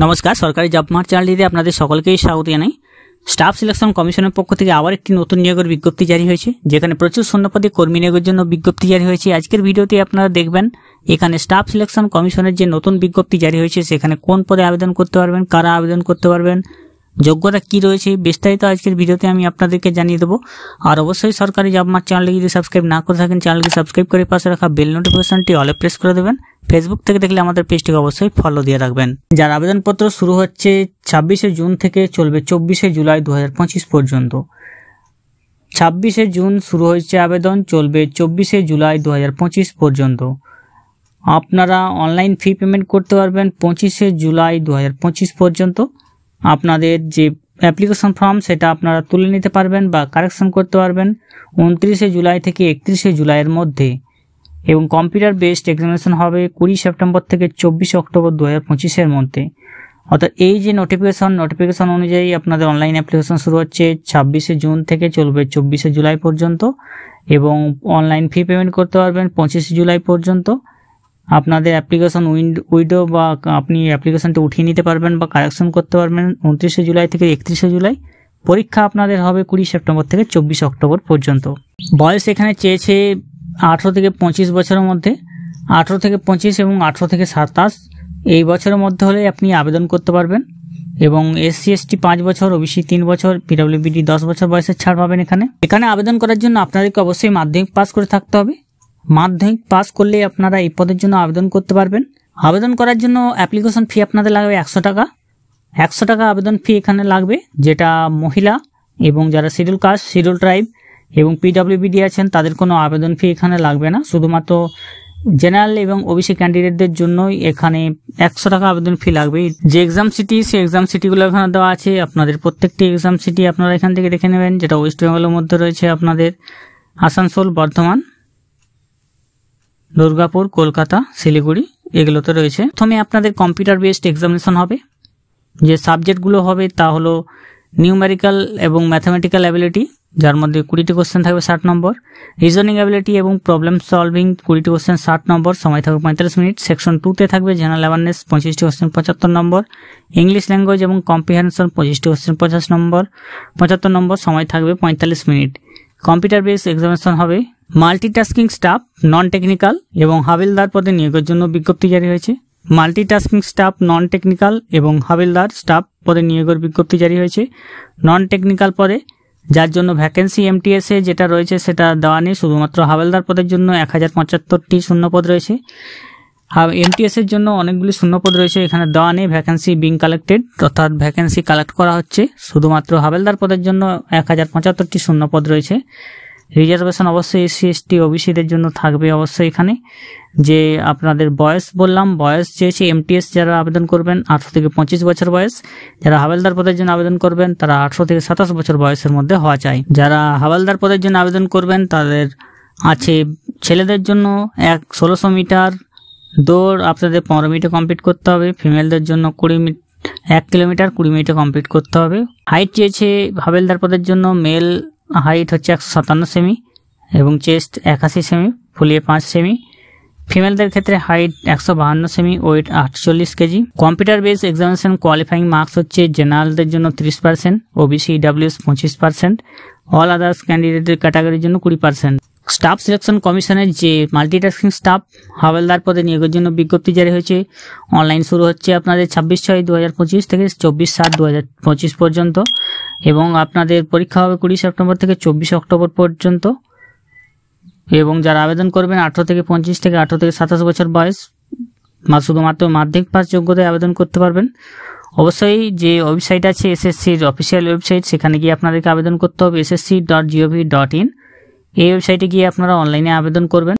নমস্কার, সরকারি job mart চ্যানেলটিতে আপনাদের সকলকেই স্বাগত জানাই। স্টাফ সিলেকশন কমিশনের পক্ষ থেকে আবার একটি নতুন নিয়োগের বিজ্ঞপ্তি জারি হয়েছে, যেখানে প্রচুর শূন্যপদে কর্মী নিয়োগের জন্য বিজ্ঞপ্তি জারি হয়েছে। আজকের ভিডিওতে আপনারা দেখবেন এখানে স্টাফ সিলেকশন কমিশনের যে নতুন বিজ্ঞপ্তি জারি হয়েছে সেখানে কোন পদে আবেদন করতে পারবেন, কারা আবেদন করতে পারবেন, যোগ্যতা কি রয়েছে, বিস্তারিত আজকের ভিডিওতে আমি আপনাদেরকে জানিয়ে দেবো। আর অবশ্যই সরকারি জব মার্ট চ্যানেলটি যদি সাবস্ক্রাইব না করে থাকেন, চ্যানেলটি সাবস্ক্রাইব করে পাশে রাখা বেল নোটিফিকেশনটি অলে প্রেস করে দেবেন। ফেসবুক থেকে দেখলে আমাদের পেজটিকে অবশ্যই ফলো দিয়ে রাখবেন। যার আবেদনপত্র শুরু হচ্ছে 26শে জুন থেকে চলবে 24শে জুলাই 2025 পর্যন্ত। 26শে জুন শুরু হয়েছে আবেদন, চলবে 24শে জুলাই 2025 পর্যন্ত। আপনারা অনলাইন ফি পেমেন্ট করতে পারবেন 25শে জুলাই 2025 পর্যন্ত। আপনাদের যে অ্যাপ্লিকেশন ফর্ম সেটা আপনারা তুলে নিতে পারবেন বা কারেকশন করতে পারবেন 29শে জুলাই থেকে 31শে জুলাইয়ের মধ্যে। এবং কম্পিউটার বেসড এক্সামিনেশন হবে 20 সেপ্টেম্বর থেকে 24 অক্টোবর 2025-এর মধ্যে। অর্থাৎ এই যে নোটিফিকেশন অনুযায়ী আপনাদের অনলাইন অ্যাপ্লিকেশন শুরু হচ্ছে 26শে জুন থেকে চলবে 24শে জুলাই পর্যন্ত। এবং অনলাইন ফি পেমেন্ট করতে পারবেন 25শে জুলাই পর্যন্ত। আপনাদের অ্যাপ্লিকেশন উইডো বা আপনি অ্যাপ্লিকেশনটা উঠিয়ে নিতে পারবেন বা কারেকশন করতে পারবেন 29শে জুলাই থেকে 31শে জুলাই। পরীক্ষা আপনাদের হবে 20 সেপ্টেম্বর থেকে 24 অক্টোবর পর্যন্ত। বয়স এখানে চেয়েছে 18 থেকে 25 বছরের মধ্যে। 18 থেকে 25 এবং 18 থেকে 27 এই বছরের মধ্যে হলে আপনি আবেদন করতে পারবেন। এবং SC ST 5 বছর, OBC 3 বছর, PWBD 10 বছর বয়সের ছাড় পাবেন। এখানে আবেদন করার জন্য আপনাদেরকে অবশ্যই মাধ্যমিক পাস করে থাকতে হবে। মাধ্যমিক পাস করলে আপনারা এই পদের জন্য আবেদন করতে পারবেন। আবেদন করার জন্য অ্যাপ্লিকেশন ফি আপনাদের লাগবে 100 টাকা। 100 টাকা আবেদন ফি এখানে লাগবে, যেটা মহিলা এবং যারা শিডিউল কাস্ট, শিডিউল ট্রাইব এবং PWBD আছেন তাদের কোনো আবেদন ফি এখানে লাগবে না। শুধুমাত্র জেনারেল এবং OBC ক্যান্ডিডেটদের জন্যই এখানে 100 টাকা আবেদন ফি লাগবে। যে এক্সাম সিটি, সেই এক্সাম সিটিগুলো এখানে দেওয়া আছে। আপনাদের প্রত্যেকটি এক্সাম সিটি আপনারা এখান থেকে দেখে নেবেন, যেটা ওয়েস্ট বেঙ্গলের মধ্যে রয়েছে আপনাদের আসানসোল, বর্ধমান, দুর্গাপুর, কলকাতা, শিলিগুড়ি এগুলোতে রয়েছে। প্রথমে আপনাদের কম্পিউটার বেসড এক্সামিনেশন হবে। যে সাবজেক্টগুলো হবে তা হলো নিউমেরিক্যাল এবং ম্যাথামেটিক্যাল অ্যাবিলিটি, যার মধ্যে 20টি কোশ্চেন থাকবে 60 নম্বর। রিজনিং অ্যাবিলিটি এবং প্রবলেম সলভিং 20টি কোশ্চেন 60 নম্বর, সময় থাকবে 45 মিনিট। সেকশন 2তে থাকবে জেনারেল অ্যাওয়ারনেস 25টি কোশ্চেন 75 নম্বর। ইংলিশ ল্যাঙ্গুয়েজ এবং কম্প্রিহেনশন 25টি কোশ্চেন 75 নম্বর, সময় থাকবে 45 মিনিট। কম্পিউটার বেসড এক্সামিনেশন হবে। মাল্টিটাস্কিং স্টাফ, নন টেকনিক্যাল এবং হাবিলদার পদে নিয়োগের জন্য বিজ্ঞপ্তি জারি হয়েছে। মাল্টিটাস্কিং স্টাফ, নন টেকনিক্যাল এবং হাবিলদার স্টাফ পদে নিয়োগের বিজ্ঞপ্তি জারি হয়েছে। নন টেকনিক্যাল পদে, যার জন্য ভ্যাকেন্সি MTS এ যেটা রয়েছে সেটা দেওয়া নেই, শুধুমাত্র হাবিলদার পদের জন্য 1075টি শূন্যপদ রয়েছে। MTS এর জন্য অনেকগুলি শূন্যপদ রয়েছে, এখানে দেওয়া নেই। ভ্যাকেন্সি বিং কালেক্টেড, অর্থাৎ ভ্যাকেন্সি কালেক্ট করা হচ্ছে। শুধুমাত্র হাবিলদার পদের জন্য 1075টি শূন্যপদ রয়েছে। রিজার্ভেশন অবশ্যই SC ST OBCদের জন্য থাকবে অবশ্যই। এখানে যে আপনাদের বয়স বললাম, বয়স চেয়েছে MTS যারা আবেদন করবেন 18 থেকে 25 বছর বয়স। যারা হাবিলদার পদের জন্য আবেদন করবেন তারা 18 থেকে 27 বছর বয়সের মধ্যে হওয়া চাই। যারা হাবিলদার পদের জন্য আবেদন করবেন তাদের আছে ছেলেদের জন্য 1600 মিটার দৌড় আপনাদের 15 মিনিটে কমপ্লিট করতে হবে। ফিমেলদের জন্য 1 কিলোমিটার 20 মিনিটে কমপ্লিট করতে হবে। হাইট চেয়েছে হাবিলদার পদের জন্য মেল হাইট হচ্ছে 157 সেমি এবং চেস্ট 81 সেমি, ফুলিয়ে 5 সেমি। ফিমেলদের ক্ষেত্রে হাইট 152 সেমি, weight 48 KG. Computer base examination qualifying marks হচ্ছে জেনারেলদের জন্য 30%, OBC EWS 25%, অল আদার্স ক্যান্ডিডেটের ক্যাটাগরির জন্য 20%। স্টাফ সিলেকশন কমিশনের যে মাল্টিটাস্কিং স্টাফ হাবিলদার পদে নিয়োগের জন্য বিজ্ঞপ্তি জারি হয়েছে। অনলাইন শুরু হচ্ছে আপনাদের 26/6/2025 থেকে 24/7/2025 পর্যন্ত। এবং আপনাদের পরীক্ষা হবে 20 সেপ্টেম্বর থেকে 24 অক্টোবর পর্যন্ত। এবং যারা আবেদন করবেন 18 থেকে 25 থেকে 18 থেকে 27 বছর বয়স, শুধুমাত্র মাধ্যমিক পাস যোগ্যতায় আবেদন করতে পারবেন। অবশ্যই যে ওয়েবসাইট আছে SSCর অফিসিয়াল ওয়েবসাইট, সেখানে gিয়ে আপনাদেরকে আবেদন করতে হবে ssc.gov.in। এই ওয়েবসাইটে গিয়ে আপনারা অনলাইনে আবেদন করবেন।